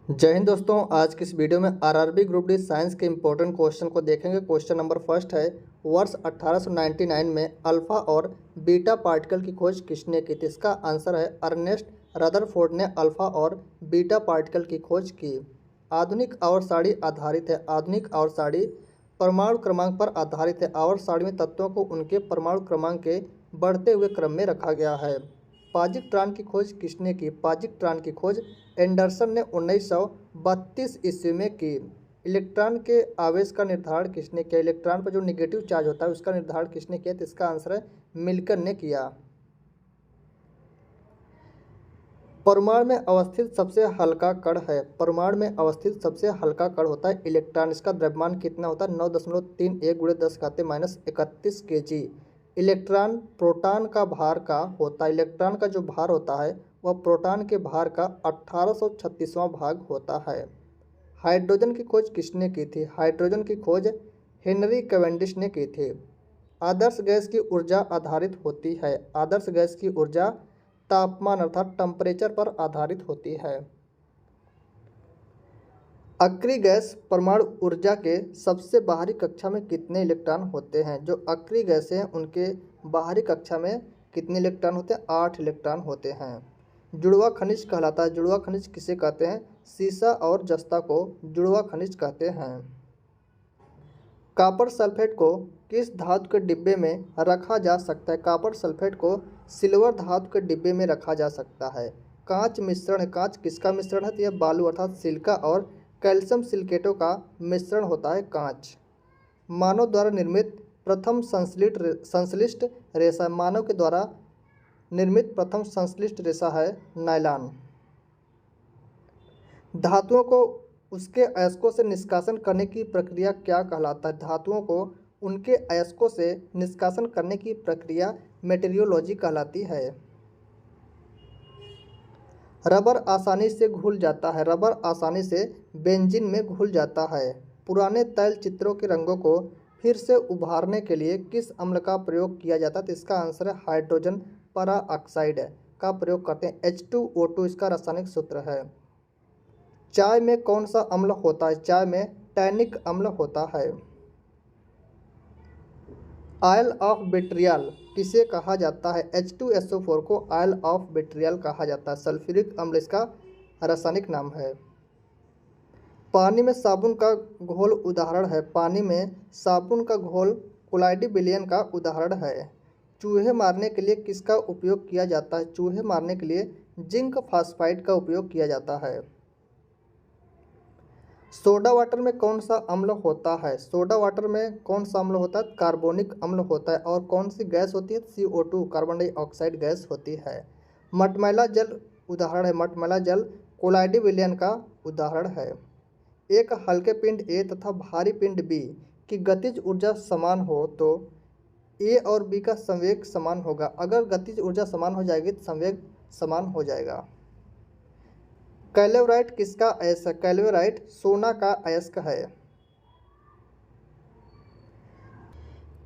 जय हिंद दोस्तों। आज की इस वीडियो में आरआरबी ग्रुप डी साइंस के इंपॉर्टेंट क्वेश्चन को देखेंगे। क्वेश्चन नंबर फर्स्ट है, वर्ष 1899 में अल्फा और बीटा पार्टिकल की खोज किसने की थी? इसका आंसर है अर्नेस्ट रदरफोर्ड ने अल्फा और बीटा पार्टिकल की खोज की। आधुनिक आवर्त सारणी आधारित है। आधुनिक आवर्त सारणी परमाणु क्रमांक पर आधारित है। आवर्त सारणी में तत्वों को उनके परमाणु क्रमांक के बढ़ते हुए क्रम में रखा गया है। पॉजिट्रॉन की खोज किसने की? पॉजिट्रॉन की खोज एंडरसन ने 1932 ईस्वी में की। इलेक्ट्रॉन के आवेश का निर्धारण किसने किया? इलेक्ट्रॉन पर जो निगेटिव चार्ज होता है उसका निर्धारण किसने किया? तो इसका आंसर है मिल्टन ने किया। परमाणु में अवस्थित सबसे हल्का कण है। परमाणु में अवस्थित सबसे हल्का कण होता है इलेक्ट्रॉन। इसका द्रव्यमान कितना होता है? 9.31 × 10⁻31 kg। इलेक्ट्रॉन प्रोटॉन का भार का होता है। इलेक्ट्रॉन का जो भार होता है वह प्रोटॉन के भार का 1836वां भाग होता है। हाइड्रोजन की खोज किसने की थी? हाइड्रोजन की खोज हेनरी कैवेंडिश ने की थी। आदर्श गैस की ऊर्जा आधारित होती है। आदर्श गैस की ऊर्जा तापमान अर्थात टेम्परेचर पर आधारित होती है। अक्रिय गैस परमाणु ऊर्जा के सबसे बाहरी कक्षा में कितने इलेक्ट्रॉन होते हैं? जो अक्रिय गैस हैं उनके बाहरी कक्षा में कितने इलेक्ट्रॉन होते हैं? 8 इलेक्ट्रॉन होते हैं। जुड़वा खनिज कहलाता है। जुड़वा खनिज किसे कहते हैं? सीसा और जस्ता को जुड़वा खनिज कहते हैं। कॉपर सल्फेट को किस धातु के डिब्बे में रखा जा सकता है? कॉपर सल्फेट को सिल्वर धातु के डिब्बे में रखा जा सकता है। कांच मिश्रण है। कांच किसका मिश्रण है? तो यह बालू अर्थात सिलिका और कैल्शियम सिलिकेटों का मिश्रण होता है कांच। मानव द्वारा निर्मित प्रथम संश्लिष्ट रेशा। मानव के द्वारा निर्मित प्रथम संश्लिष्ट रेशा है नायलॉन। धातुओं को उसके अयस्कों से निष्कासन करने की प्रक्रिया क्या कहलाता है? धातुओं को उनके अयस्कों से निष्कासन करने की प्रक्रिया मेटेरियोलॉजी कहलाती है। रबर आसानी से घुल जाता है। रबर आसानी से बेंजीन में घुल जाता है। पुराने तैल चित्रों के रंगों को फिर से उभारने के लिए किस अम्ल का प्रयोग किया जाता है? तो इसका आंसर है हाइड्रोजन पराऑक्साइड का प्रयोग करते हैं। H2O2 इसका रासायनिक सूत्र है। चाय में कौन सा अम्ल होता है? चाय में टैनिक अम्ल होता है। ऑयल ऑफ विट्रियल किसे कहा जाता है? H2SO4 को ऑयल ऑफ विट्रियल कहा जाता है। सल्फ्यूरिक अम्ल इसका रासायनिक नाम है। पानी में साबुन का घोल उदाहरण है। पानी में साबुन का घोल कोलाइडी विलयन का उदाहरण है। चूहे मारने के लिए किसका उपयोग किया जाता है? चूहे मारने के लिए जिंक फॉस्फाइड का उपयोग किया जाता है। सोडा वाटर में कौन सा अम्ल होता है? सोडा वाटर में कौन सा अम्ल होता है? कार्बोनिक अम्ल होता है। और कौन सी गैस होती है? CO2 कार्बन डाइऑक्साइड गैस होती है। मटमैला जल उदाहरण है। मटमैला जल कोलाइडी विलयन का उदाहरण है। एक हल्के पिंड A तथा भारी पिंड B की गतिज ऊर्जा समान हो तो A और B का संवेग समान होगा। अगर गतिज ऊर्जा समान हो जाएगी तो संवेग समान हो जाएगा। कैल्वेराइट किसका अयस्क है? कैल्वेराइट सोना का अयस्क है।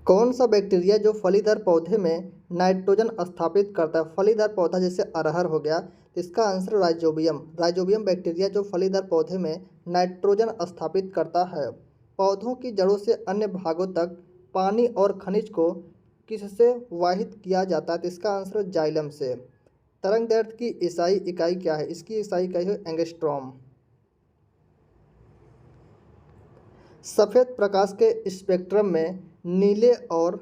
कौन सा बैक्टीरिया जो फलीदार पौधे में नाइट्रोजन स्थापित करता है? फलीदार पौधा जैसे अरहर हो गया, इसका आंसर राइजोबियम। राइजोबियम बैक्टीरिया जो फलीदार पौधे में नाइट्रोजन स्थापित करता है। पौधों की जड़ों से अन्य भागों तक पानी और खनिज को किससे वाहित किया जाता है? तो इसका आंसर जाइलम से। तरंग दैर्ध्य की SI इकाई क्या है? इसकी SI इकाई है एंगस्ट्रॉम। सफ़ेद प्रकाश के स्पेक्ट्रम में नीले और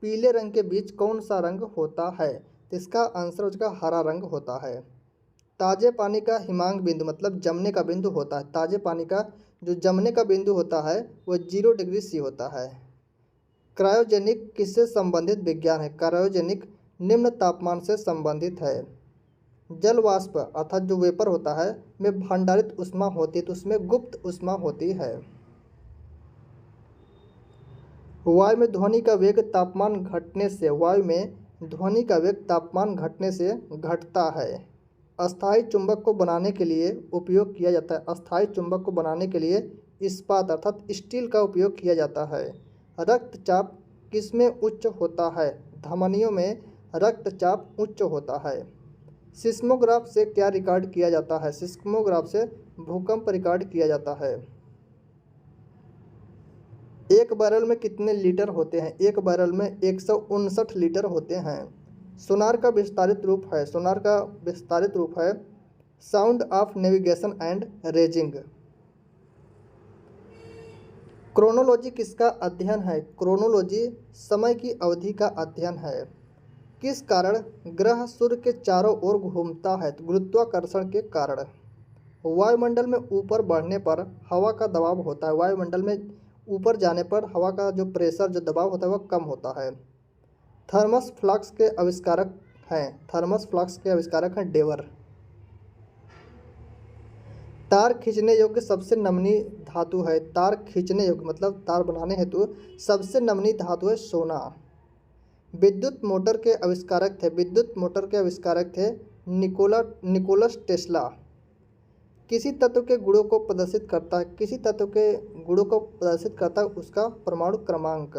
पीले रंग के बीच कौन सा रंग होता है? तो इसका आंसर उसका हरा रंग होता है। ताजे पानी का हिमांक बिंदु मतलब जमने का बिंदु होता है। ताजे पानी का जो जमने का बिंदु होता है वह 0 डिग्री C होता है। क्रायोजेनिक किससे संबंधित विज्ञान है? क्रायोजेनिक निम्न तापमान से संबंधित है। जल वाष्प अर्थात जो वेपर होता है में भंडारित ऊष्मा होती है तो उसमें गुप्त ऊष्मा होती है। वायु में ध्वनि का वेग तापमान घटने से वायु में ध्वनि का वेग तापमान घटने से घटता है। अस्थायी चुंबक को बनाने के लिए उपयोग किया जाता है। अस्थायी चुंबक को बनाने के लिए इस्पात अर्थात स्टील का उपयोग किया जाता है। रक्तचाप किसमें उच्च होता है? धमनियों में रक्तचाप उच्च होता है। सिस्मोग्राफ से क्या रिकॉर्ड किया जाता है? सिस्मोग्राफ से भूकंप रिकॉर्ड किया जाता है। एक बैरल में कितने लीटर होते हैं? एक बैरल में 159 लीटर होते हैं। सोनार का विस्तारित रूप है, सोनार का विस्तारित रूप है sound of navigation and raising. Chronology किसका अध्ययन है? क्रोनोलॉजी समय की अवधि का अध्ययन है। किस कारण ग्रह सूर्य के चारों ओर घूमता है? तो गुरुत्वाकर्षण के कारण। वायुमंडल में ऊपर बढ़ने पर हवा का दबाव होता है, वायुमंडल में ऊपर जाने पर हवा का जो प्रेशर, जो दबाव होता है वह कम होता है। थर्मस फ्लास्क के आविष्कारक हैं, थर्मस फ्लास्क के आविष्कारक हैं डेवर। तार खींचने योग्य सबसे नमनीय धातु है? तार खींचने योग्य मतलब तार बनाने हेतु सबसे नमनीय धातु है सोना। विद्युत मोटर के आविष्कारक थे, विद्युत मोटर के आविष्कारक थे निकोलस टेस्ला। किसी तत्व के गुणों को प्रदर्शित करता है, किसी तत्व के गुणों को प्रदर्शित करता है उसका परमाणु क्रमांक।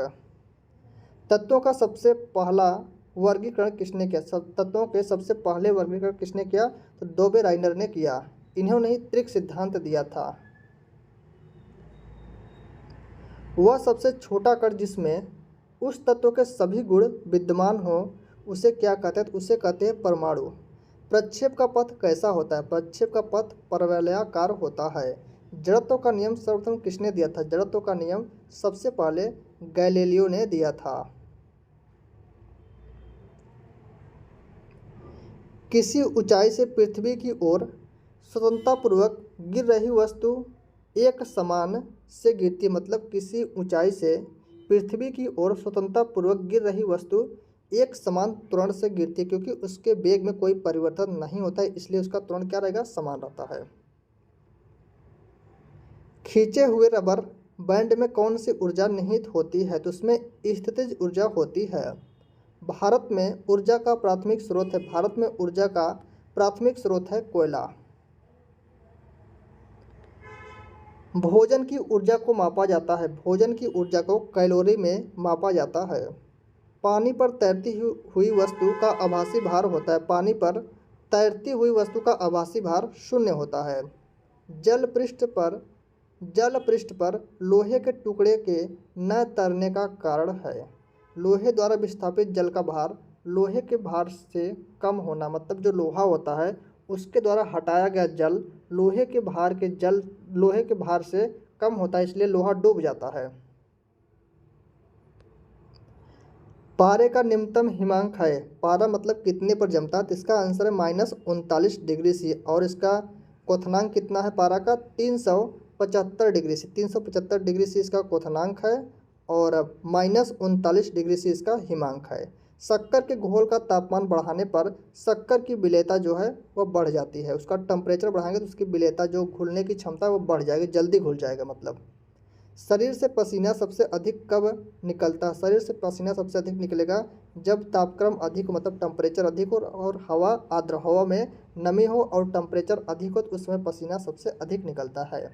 तत्वों का सबसे पहला वर्गीकरण किसने किया? तत्वों के सबसे पहले वर्गीकरण किसने किया? तो डोबे राइनर ने किया। इन्होंने ही त्रिक सिद्धांत दिया था। वह सबसे छोटा कण जिसमें उस तत्व के सभी गुण विद्यमान हो उसे क्या कहते हैं? तो उसे कहते हैं परमाणु। प्रक्षेप का पथ कैसा होता है? प्रक्षेप का पथ परवलयाकार होता है। जड़त्व का नियम सर्वप्रथम किसने दिया था? जड़त्व का नियम सबसे पहले गैलीलियो ने दिया था। किसी ऊंचाई से पृथ्वी की ओर स्वतंत्रतापूर्वक गिर रही वस्तु एक समान से गिरती है, मतलब किसी ऊंचाई से पृथ्वी की ओर स्वतंत्रतापूर्वक गिर रही वस्तु एक समान त्वरण से गिरती है, क्योंकि उसके वेग में कोई परिवर्तन नहीं होता है, इसलिए उसका त्वरण क्या रहेगा? समान रहता है। खींचे हुए रबर बैंड में कौन सी ऊर्जा निहित होती है? तो उसमें स्थितिज ऊर्जा होती है। भारत में ऊर्जा का प्राथमिक स्रोत है, भारत में ऊर्जा का प्राथमिक स्रोत है कोयला। भोजन की ऊर्जा को मापा जाता है, भोजन की ऊर्जा को कैलोरी में मापा जाता है। पानी पर तैरती हुई वस्तु का आभासी भार होता है, पानी पर तैरती हुई वस्तु का आभासी भार 0 होता है। जल पृष्ठ पर लोहे के टुकड़े के न तैरने का कारण है? लोहे द्वारा विस्थापित जल का भार लोहे के भार से कम होना, मतलब जो लोहा होता है उसके द्वारा हटाया गया जल लोहे के भार से कम होता है, इसलिए लोहा डूब जाता है। पारे का निम्नतम हिमांक है, पारा मतलब कितने पर जमता है? तो इसका आंसर है -39 डिग्री सी, और इसका क्वथनांक कितना है पारा का? 375 डिग्री सी, 375 डिग्री सी इसका क्वथनांक है, और -39 डिग्री सी इसका हिमांक है। शक्कर के घोल का तापमान बढ़ाने पर शक्कर की विलेयता जो है वह बढ़ जाती है, उसका टेम्परेचर बढ़ाएंगे तो उसकी विलेयता, जो घुलने की क्षमता है वो बढ़ जाएगी, जल्दी घुल जाएगा। मतलब शरीर से पसीना सबसे अधिक कब निकलता है? शरीर से पसीना सबसे अधिक निकलेगा जब तापक्रम अधिक हो, मतलब टेम्परेचर अधिक हो और हवा आर्द्र, हवा में नमी हो और टेम्परेचर अधिक हो, तो उसमें पसीना सबसे अधिक निकलता है।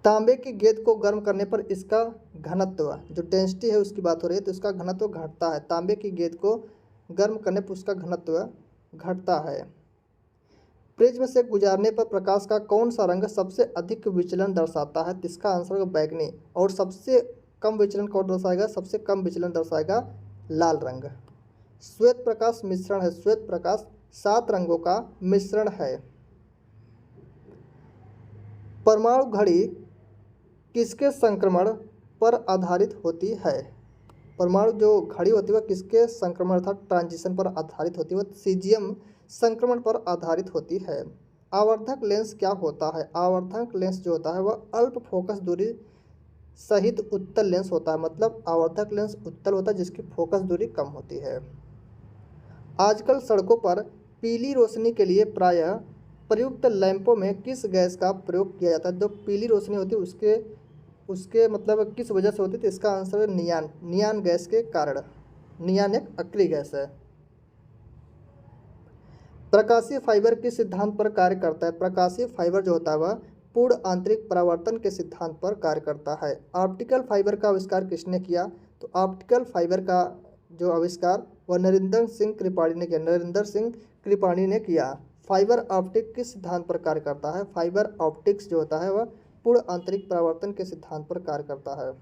तांबे की गेंद को गर्म करने पर इसका घनत्व, जो डेंसिटी है उसकी बात हो रही है, तो इसका घनत्व घटता है। तांबे की गेंद को गर्म करने पर उसका घनत्व घटता है। प्रिज्म से गुजारने पर प्रकाश का कौन सा रंग सबसे अधिक विचलन दर्शाता है? तो इसका आंसर है बैगनी, और सबसे कम विचलन कौन दर्शाएगा? सबसे कम विचलन दर्शाएगा लाल रंग। श्वेत प्रकाश मिश्रण है, श्वेत प्रकाश 7 रंगों का मिश्रण है। परमाणु घड़ी किसके संक्रमण पर आधारित होती है? परमाणु जो घड़ी होती है वह किसके संक्रमण अर्थात ट्रांजिशन पर आधारित होती है? वह सीजियम संक्रमण पर आधारित होती है। आवर्धक लेंस क्या होता है? आवर्धक लेंस जो होता है वह अल्प फोकस दूरी सहित उत्तल लेंस होता है, मतलब आवर्धक लेंस उत्तल होता है जिसकी फोकस दूरी कम होती है। आजकल सड़कों पर पीली रोशनी के लिए प्रायः प्रयुक्त लैंपों में किस गैस का प्रयोग किया जाता है? जो पीली रोशनी होती है उसके मतलब किस वजह से होती है? तो इसका आंसर है नियान, नियान गैस के कारण। नियान एक अक्रिय गैस है। प्रकाशीय फाइबर किस सिद्धांत पर कार्य करता है? प्रकाशीय फाइबर जो होता है वह पूर्ण आंतरिक परावर्तन के सिद्धांत पर कार्य करता है। ऑप्टिकल फाइबर का आविष्कार किसने किया? तो ऑप्टिकल फाइबर का जो आविष्कार वह नरेंद्र सिंह कृपाणी ने किया, नरेंद्र सिंह कृपाणी ने किया। फाइबर ऑप्टिक किस सिद्धांत पर कार्य करता है? फाइबर ऑप्टिक्स जो होता है वह पूर्ण आंतरिक परावर्तन के सिद्धांत पर कार्य करता है।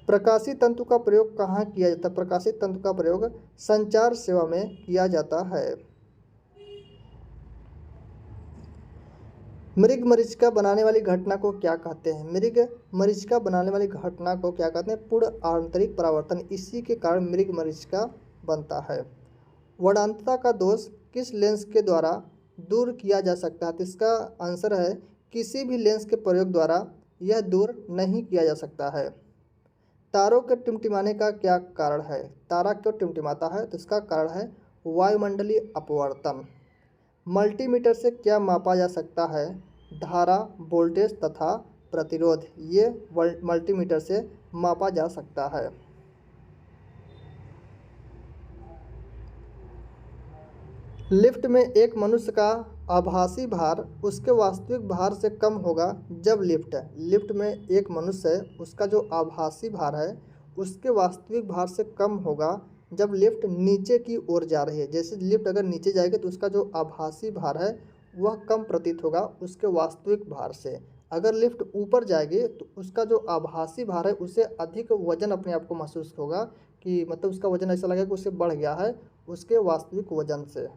प्रकाशीय तंतु का प्रयोग कहाँ किया जाता है? प्रकाशीय तंतु का प्रयोग संचार सेवा में किया जाता है। मृग मरीचिका बनाने वाली घटना को क्या कहते हैं? मृग मरीचिका बनाने वाली घटना को क्या कहते हैं? पूर्ण आंतरिक परावर्तन। इसी के कारण मृग मरीचिका बनता है। वर्णांतता का दोष किस लेंस के द्वारा दूर किया जा सकता है? तो इसका आंसर है किसी भी लेंस के प्रयोग द्वारा यह दूर नहीं किया जा सकता है। तारों के टिमटिमाने का क्या कारण है? तारा क्यों टिमटिमाता है? तो इसका कारण है वायुमंडलीय अपवर्तन। मल्टीमीटर से क्या मापा जा सकता है? धारा, वोल्टेज तथा प्रतिरोध, ये मल्टीमीटर से मापा जा सकता है। लिफ्ट में एक मनुष्य का आभासी भार उसके वास्तविक भार से कम होगा जब लिफ्ट में एक मनुष्य है, उसका जो आभासी भार है उसके वास्तविक भार से कम होगा जब लिफ्ट नीचे की ओर जा रही है। जैसे लिफ्ट अगर नीचे जाएगी तो उसका जो आभासी भार है वह कम प्रतीत होगा उसके वास्तविक भार से। अगर लिफ्ट ऊपर जाएगी तो उसका जो आभासी भार है उससे अधिक वजन अपने आप को महसूस होगा, कि मतलब उसका वजन ऐसा लगेगा कि उससे बढ़ गया है उसके वास्तविक वजन से।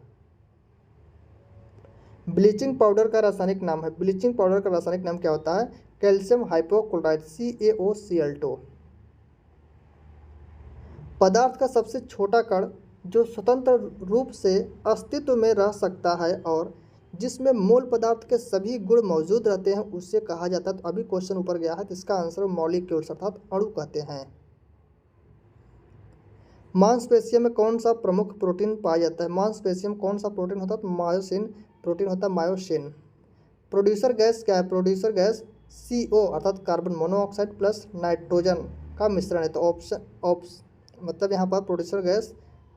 ब्लीचिंग पाउडर का रासायनिक नाम है। ब्लीचिंग पाउडर का रासायनिक नाम क्या होता है? Calcium hypochlorite, CaOCl2। पदार्थ का सबसे छोटा कण जो स्वतंत्र रूप से अस्तित्व में रह सकता है और जिसमें मूल पदार्थ के सभी गुण मौजूद रहते हैं उससे कहा जाता है। तो अभी क्वेश्चन ऊपर गया है तो इसका आंसर मॉलिक्यूल्स अर्थात अणु कहते हैं। मांसपेशियों में कौन सा प्रमुख प्रोटीन पाया जाता है? मांसपेशियों में कौन सा प्रोटीन होता है? तो मायोसिन प्रोटीन होता है, मायोसिन। प्रोड्यूसर गैस क्या है? प्रोड्यूसर गैस CO अर्थात कार्बन मोनोऑक्साइड प्लस नाइट्रोजन का मिश्रण है। तो मतलब यहाँ पर प्रोड्यूसर गैस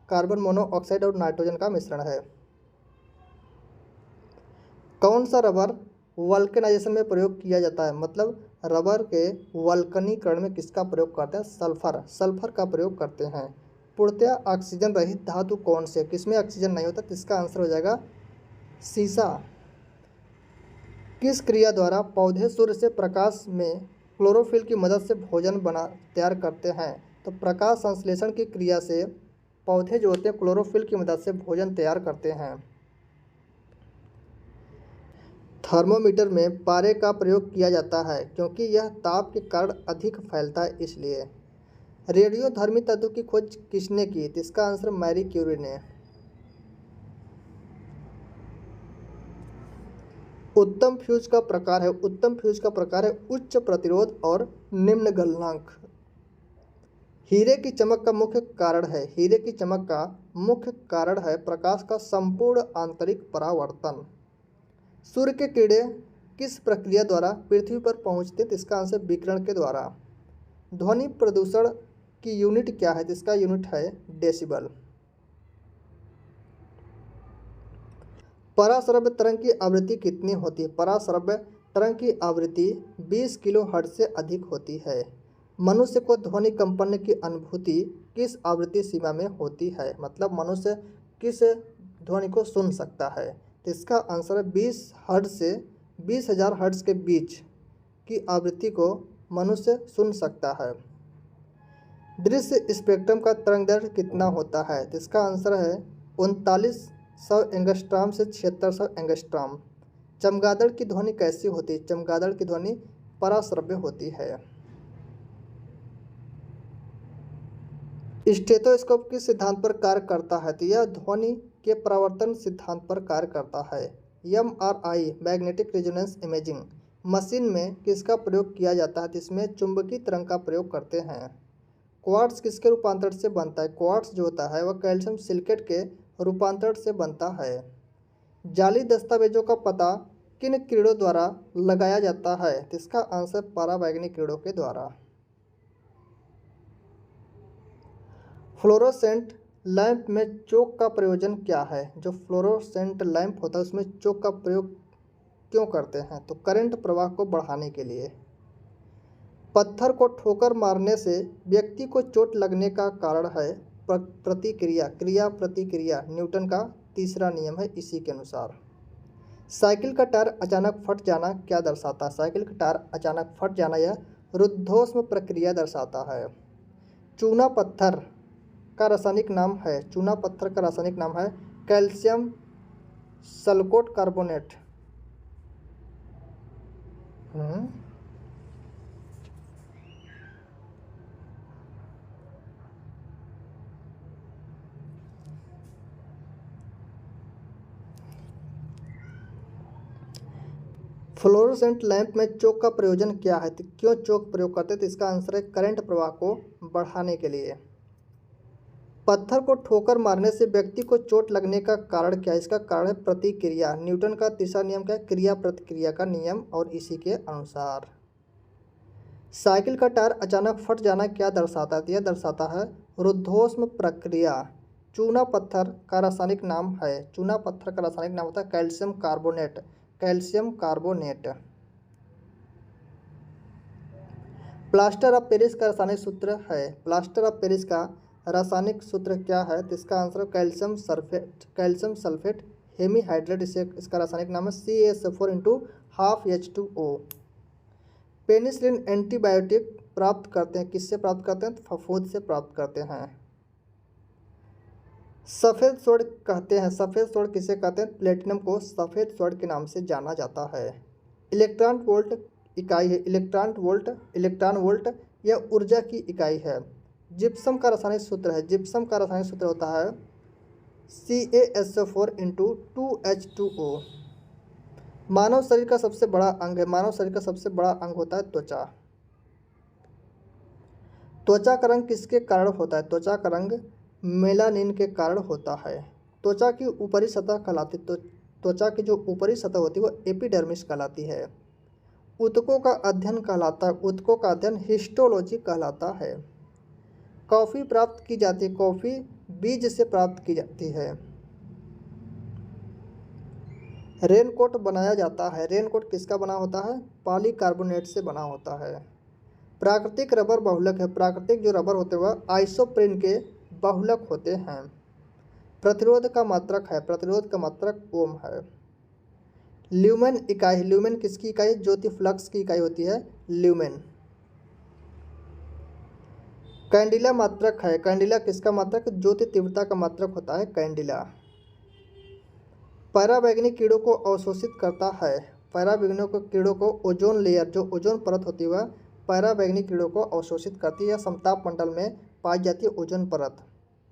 कार्बन मोनोऑक्साइड और नाइट्रोजन का मिश्रण है। कौन सा रबर वल्केनाइजेशन में प्रयोग किया जाता है? मतलब रबर के वल्कनीकरण में किसका प्रयोग करते हैं? सल्फर का प्रयोग करते हैं। पूर्णतया ऑक्सीजन रहित धातु कौन से? किसमें ऑक्सीजन नहीं होता? तो इसका आंसर हो जाएगा सीसा। किस क्रिया द्वारा पौधे सूर्य से प्रकाश में क्लोरोफिल की मदद से भोजन तैयार करते हैं? तो प्रकाश संश्लेषण की क्रिया से पौधे जो होते हैं क्लोरोफिल की मदद से भोजन तैयार करते हैं। थर्मोमीटर में पारे का प्रयोग किया जाता है क्योंकि यह ताप के कारण अधिक फैलता है, इसलिए। रेडियोधर्मी तत्व की खोज किसने की? तो इसका आंसर मैरी क्यूरी ने। उत्तम फ्यूज का प्रकार है उच्च प्रतिरोध और निम्न गलनांक। हीरे की चमक का मुख्य कारण है प्रकाश का संपूर्ण आंतरिक परावर्तन। सूर्य के किरण किस प्रक्रिया द्वारा पृथ्वी पर पहुंचते हैं? तो इसका आंसर विकिरण के द्वारा। ध्वनि प्रदूषण की यूनिट क्या है? तो इसका यूनिट है डेसिबल। पराश्रव्य तरंग की आवृत्ति कितनी होती है? पराश्रव्य तरंग की आवृत्ति 20 किलोहर्ट्ज से अधिक होती है। मनुष्य को ध्वनि कंपन की अनुभूति किस आवृत्ति सीमा में होती है? मतलब मनुष्य किस ध्वनि को सुन सकता है? तो इसका आंसर है 20 हर्ट्ज से 20,000 हर्ट्ज के बीच की आवृत्ति को मनुष्य सुन सकता है। दृश्य स्पेक्ट्रम का तरंगदैर्घ्य कितना होता है? तो इसका आंसर है 3900 एंगस्ट्रॉम से 7600 एंगस्ट्रॉम। चमगादड़ की ध्वनि कैसी होती है? चमगादड़ की ध्वनि पराश्रव्य होती है। स्टेथोस्कोप किस सिद्धांत पर कार्य करता है? तो यह ध्वनि के परावर्तन सिद्धांत पर कार्य करता है। MRI magnetic resonance imaging machine में किसका प्रयोग किया जाता है? तो इसमें चुंबकीय तरंग का प्रयोग करते हैं। क्वार्ट्ज किसके रूपांतरण से बनता है? क्वार्ट्ज जो होता है वह कैल्शियम सिलिकेट के रूपांतरण से बनता है। जाली दस्तावेजों का पता किन किरणों द्वारा लगाया जाता है? तो इसका आंसर पराबैंगनी किरणों के द्वारा। फ्लोरोसेंट लैंप में चोक का प्रयोजन क्या है? जो फ्लोरोसेंट लैंप होता है उसमें चोक का प्रयोग क्यों करते हैं? तो करंट प्रवाह को बढ़ाने के लिए। पत्थर को ठोकर मारने से व्यक्ति को चोट लगने का कारण है प्रतिक्रिया, क्रिया प्रतिक्रिया न्यूटन का तीसरा नियम है इसी के अनुसार। साइकिल का टायर अचानक फट जाना क्या दर्शाता है? साइकिल का टायर अचानक फट जाना यह रुद्धोष्म प्रक्रिया दर्शाता है। चूना पत्थर का रासायनिक नाम है, चूना पत्थर का रासायनिक नाम है calcium sulphate carbonate. Fluorescent lamp में चोक का प्रयोजन क्या है? तो क्यों चोक प्रयोग करते हैं? तो इसका आंसर है करंट प्रवाह को बढ़ाने के लिए। पत्थर को ठोकर मारने से व्यक्ति को चोट लगने का कारण क्या है? इसका कारण है प्रतिक्रिया। न्यूटन का तीसरा नियम क्या है? क्रिया प्रतिक्रिया का नियम और इसी के अनुसार। साइकिल का टायर अचानक फट जाना क्या दर्शाता है? यह दर्शाता है रुद्धोष्म प्रक्रिया। चूना पत्थर का रासायनिक नाम है, चूना पत्थर का रासायनिक नाम होता है calcium carbonate, calcium carbonate. Plaster of Paris का रासायनिक सूत्र है, प्लास्टर ऑफ पेरिस का रासायनिक सूत्र क्या है? तो इसका answer calcium sulphate, calcium sulphate hemihydrate, इसे इसका रासायनिक नाम है CaSO4 2 पेनिसिलिन एंटीबायोटिक प्राप्त करते हैं, किससे प्राप्त करते हैं? तो फफूंद से प्राप्त करते हैं। सफ़ेद स्वर्ण कहते हैं, सफ़ेद स्वर्ण किसे कहते हैं? प्लेटिनम को सफ़ेद स्वर्ण के नाम से जाना जाता है। इलेक्ट्रॉन वोल्ट इकाई है, इलेक्ट्रॉन वोल्ट यह ऊर्जा की इकाई है। जिप्सम का रासायनिक सूत्र है, जिप्सम का रासायनिक सूत्र होता है CaSO4 2H2O। मानव शरीर का सबसे बड़ा अंग है, मानव शरीर का सबसे बड़ा अंग होता है त्वचा। त्वचा का रंग किसके कारण होता है? त्वचा का रंग मेलानिन के कारण होता है। त्वचा की ऊपरी सतह कहलाती, तो त्वचा की जो ऊपरी सतह होती है वो एपिडर्मिस कहलाती है। ऊतकों का अध्ययन कहलाता है, ऊतकों का अध्ययन हिस्टोलॉजी कहलाता है। कॉफ़ी प्राप्त की जाती है, कॉफ़ी बीज से प्राप्त की जाती है। रेनकोट बनाया जाता है, रेनकोट किसका बना होता है? पॉलीकार्बोनेट से बना होता है। प्राकृतिक रबर बहुलक है, प्राकृतिक जो रबर होते हैं वह आइसोप्रीन के बहुलक होते हैं। प्रतिरोध का मात्रक है, प्रतिरोध का मात्रक ओम है। ल्यूमेन इकाई, ल्यूमेन किसकी इकाई? ज्योति फ्लक्स की इकाई होती है ल्यूमेन। कैंडिला मात्रक है, कैंडिला किसका मात्रक? ज्योति तीव्रता का मात्रक होता है कैंडिला। पराबैंगनी कीड़ों को अवशोषित करता है, पराबैंगनी कीड़ों को ओजोन लेयर, जो ओजोन परत होती है वह पराबैंगनी कीड़ों को अवशोषित करती है। समताप मंडल में पाई जाती है ओजोन परत।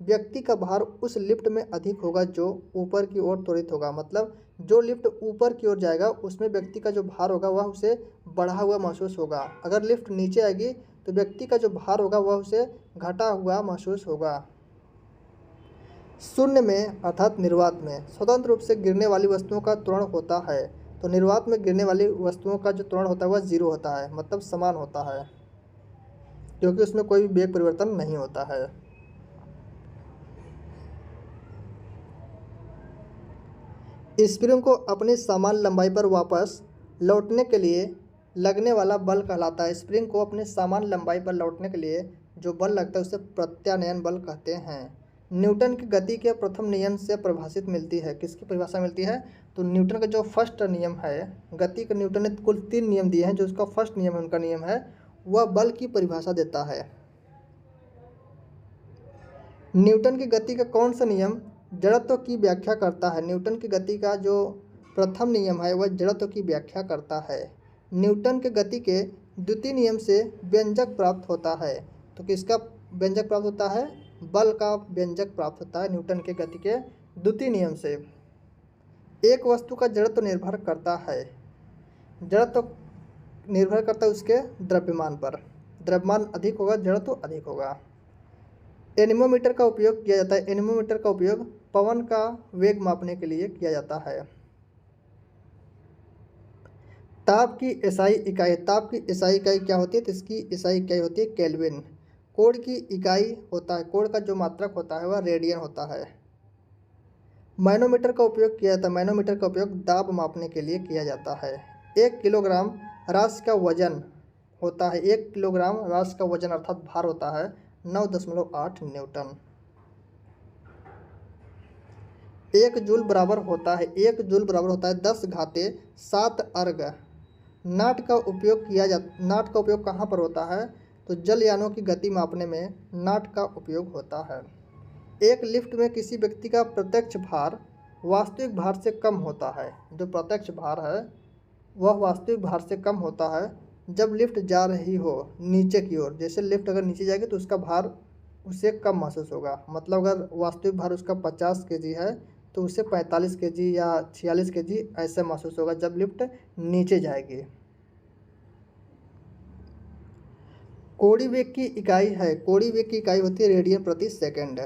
व्यक्ति का भार उस लिफ्ट में अधिक होगा जो ऊपर की ओर त्वरित होगा, मतलब जो लिफ्ट ऊपर की ओर जाएगा उसमें व्यक्ति का जो भार होगा वह उसे बढ़ा हुआ महसूस होगा। अगर लिफ्ट नीचे आएगी तो व्यक्ति का जो भार होगा वह उसे घटा हुआ महसूस होगा। शून्य में अर्थात निर्वात में स्वतंत्र रूप से गिरने वाली वस्तुओं का त्वरण होता है, तो निर्वात में गिरने वाली वस्तुओं का जो त्वरण होता है वह 0 होता है, मतलब समान होता है, क्योंकि उसमें कोई भी वेग परिवर्तन नहीं होता है। स्प्रिंग को अपनी समान लंबाई पर वापस लौटने के लिए लगने वाला बल कहलाता है। स्प्रिंग को अपनी समान लंबाई पर लौटने के लिए जो बल लगता है उसे प्रत्यानयन बल कहते हैं। न्यूटन की गति के प्रथम नियम से परिभाषित मिलती है, किसकी परिभाषा मिलती है? तो न्यूटन का जो फर्स्ट नियम है गति का, न्यूटन ने कुल 3 नियम दिए हैं, जो उसका फर्स्ट नियम है, उनका नियम है, वह बल की परिभाषा देता है। न्यूटन की गति का कौन सा नियम जड़त्व की व्याख्या करता है? न्यूटन की गति का जो प्रथम नियम है वह जड़त्व की व्याख्या करता है। न्यूटन के गति के द्वितीय नियम से व्यंजक प्राप्त होता है, तो किसका व्यंजक प्राप्त होता है? बल का व्यंजक प्राप्त होता है न्यूटन के गति के द्वितीय नियम से। एक वस्तु का जड़त्व निर्भर करता है, जड़त्व निर्भर करता है उसके द्रव्यमान पर, द्रव्यमान अधिक होगा जड़त्व अधिक होगा। एनीमोमीटर का उपयोग किया जाता है, एनीमोमीटर का उपयोग पवन का वेग मापने के लिए किया जाता है। ताप की एसआई इकाई, ताप की एसआई इकाई क्या होती है? तो इसकी एसआई इकाई होती है केल्विन। कोण की इकाई होता है, कोण का जो मात्रक होता है वह रेडियन होता है। मैनोमीटर का उपयोग किया जाता है, मैनोमीटर का उपयोग दाब मापने के लिए किया जाता है। 1 किलोग्राम राशि का वजन होता है, 1 किलोग्राम राशि का वजन अर्थात भार होता है 9.8 न्यूटन। 1 जूल बराबर होता है 1 जूल बराबर होता है 10 घाते 7 अर्ग। नाट का उपयोग कहाँ पर होता है? तो जलयानों की गति मापने में नाट का उपयोग होता है। एक लिफ्ट में किसी व्यक्ति का प्रत्यक्ष भार वास्तविक भार से कम होता है। जो प्रत्यक्ष भार है वह वास्तविक भार से कम होता है जब लिफ्ट जा रही हो नीचे की ओर। जैसे लिफ्ट अगर नीचे जाएगी तो उसका भार उसे कम महसूस होगा। मतलब अगर वास्तविक भार उसका 50 केजी है तो उसे 45 केजी या 46 केजी ऐसे महसूस होगा जब लिफ्ट नीचे जाएगी। कोड़ी वेग की इकाई है, कोड़ी वेग की इकाई होती है रेडियन प्रति सेकंड।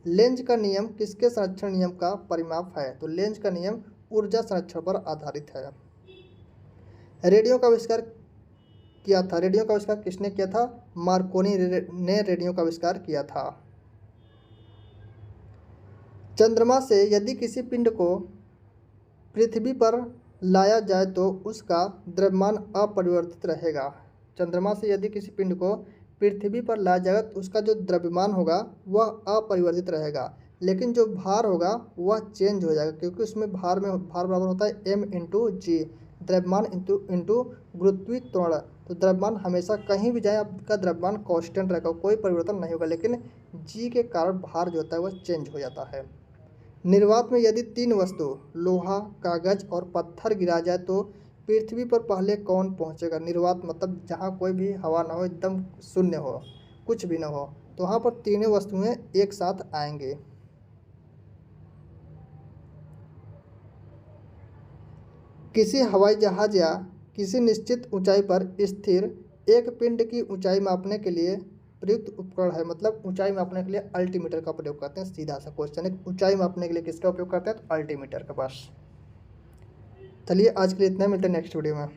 लेंज का नियम किसके संरक्षण नियम का परिमाप है? तो लेंज का नियम ऊर्जा संरक्षण पर आधारित है। रेडियो का आविष्कार किसने किया था? मार्कोनी ने रेडियो का आविष्कार किया था। चंद्रमा से यदि किसी पिंड को पृथ्वी पर लाया जाए तो उसका द्रव्यमान अपरिवर्तित रहेगा। चंद्रमा से यदि किसी पिंड को पृथ्वी पर लाया जाएगा तो उसका जो द्रव्यमान होगा वह अपरिवर्तित रहेगा, लेकिन जो भार होगा वह चेंज हो जाएगा, क्योंकि उसमें भार बराबर होता है m/g, द्रव्यमान इंटू गुरुत्वीय त्वरण। तो द्रव्यमान हमेशा कहीं भी जाए आपका द्रव्यमान कांस्टेंट रहेगा, कोई परिवर्तन नहीं होगा, लेकिन g के कारण भार जो होता है वह चेंज हो जाता है। निर्वात में यदि 3 वस्तु लोहा, कागज और पत्थर गिरा जाए तो पृथ्वी पर पहले कौन पहुंचेगा? निर्वात मतलब जहां कोई भी हवा ना हो, एकदम शून्य हो, कुछ भी ना हो, तो वहां पर तीनों वस्तुएं एक साथ आएंगे। किसी हवाई जहाज या किसी निश्चित ऊंचाई पर स्थिर एक पिंड की ऊंचाई मापने के लिए प्रयुक्त उपकरण है। मतलब ऊंचाई मापने के लिए अल्टीमीटर का प्रयोग करते हैं। सीधा सा क्वेश्चन है, ऊंचाई मापने के लिए किसका उपयोग करते हैं? तो अल्टीमीटर का। बस चलिए आज के लिए इतना, मिलते हैं नेक्स्ट वीडियो में।